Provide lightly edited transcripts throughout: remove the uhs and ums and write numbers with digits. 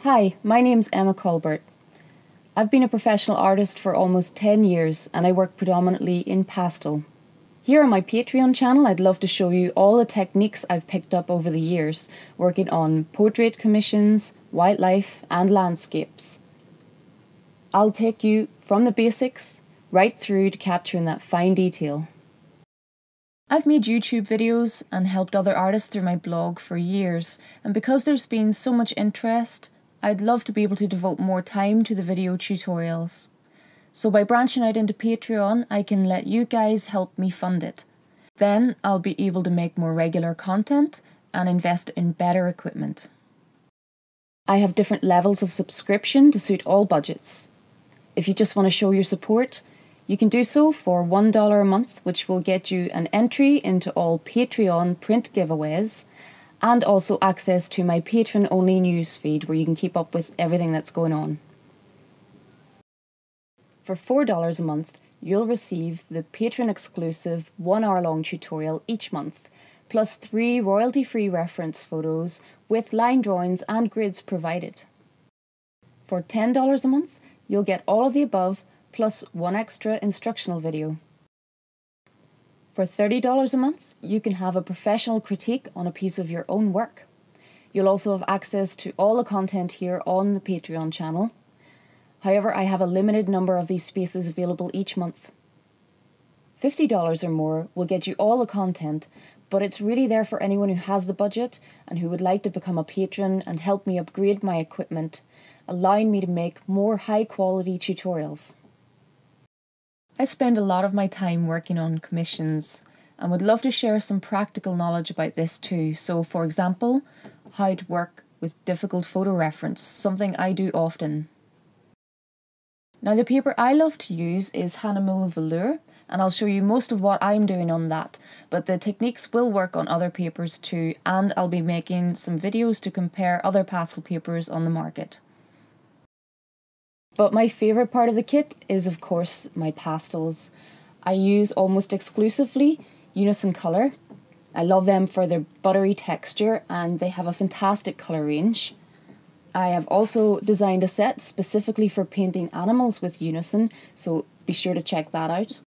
Hi, my name's Emma Colbert. I've been a professional artist for almost 10 years and I work predominantly in pastel. Here on my Patreon channel, I'd love to show you all the techniques I've picked up over the years, working on portrait commissions, wildlife and landscapes. I'll take you from the basics right through to capturing that fine detail. I've made YouTube videos and helped other artists through my blog for years, and because there's been so much interest, I'd love to be able to devote more time to the video tutorials. So by branching out into Patreon, I can let you guys help me fund it. Then I'll be able to make more regular content and invest in better equipment. I have different levels of subscription to suit all budgets. If you just want to show your support, you can do so for $1 a month, which will get you an entry into all Patreon print giveaways and also access to my patron-only newsfeed where you can keep up with everything that's going on. For $4 a month, you'll receive the patron-exclusive 1 hour-long tutorial each month, plus 3 royalty-free reference photos with line drawings and grids provided. For $10 a month, you'll get all of the above, plus 1 extra instructional video. For $30 a month, you can have a professional critique on a piece of your own work. You'll also have access to all the content here on the Patreon channel. However, I have a limited number of these spaces available each month. $50 or more will get you all the content, but it's really there for anyone who has the budget and who would like to become a patron and help me upgrade my equipment, allowing me to make more high-quality tutorials. I spend a lot of my time working on commissions and would love to share some practical knowledge about this too. So, for example, how to work with difficult photo reference, something I do often. Now, the paper I love to use is Hahnemuhle Velour, and I'll show you most of what I'm doing on that, but the techniques will work on other papers too, and I'll be making some videos to compare other pastel papers on the market. But my favourite part of the kit is, of course, my pastels. I use almost exclusively Unison Colour. I love them for their buttery texture and they have a fantastic colour range. I have also designed a set specifically for painting animals with Unison, so be sure to check that out.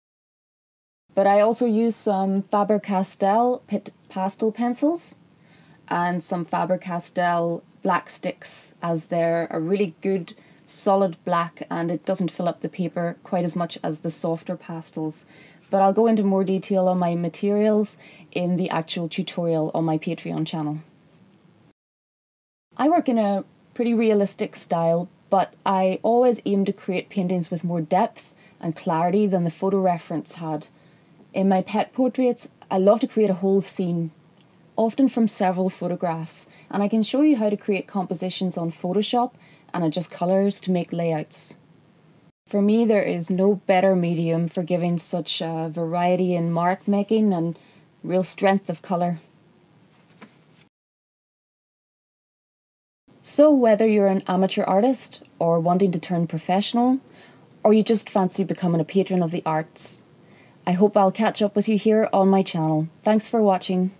But I also use some Faber-Castell pastel pencils and some Faber-Castell black sticks, as they're a really good solid black and it doesn't fill up the paper quite as much as the softer pastels. But I'll go into more detail on my materials in the actual tutorial on my Patreon channel. I work in a pretty realistic style, but I always aim to create paintings with more depth and clarity than the photo reference had. In my pet portraits, I love to create a whole scene, often from several photographs, and I can show you how to create compositions on Photoshop and adjust colours to make layouts. For me, there is no better medium for giving such variety in mark making and real strength of colour. So whether you're an amateur artist or wanting to turn professional, or you just fancy becoming a patron of the arts, I hope I'll catch up with you here on my channel. Thanks for watching.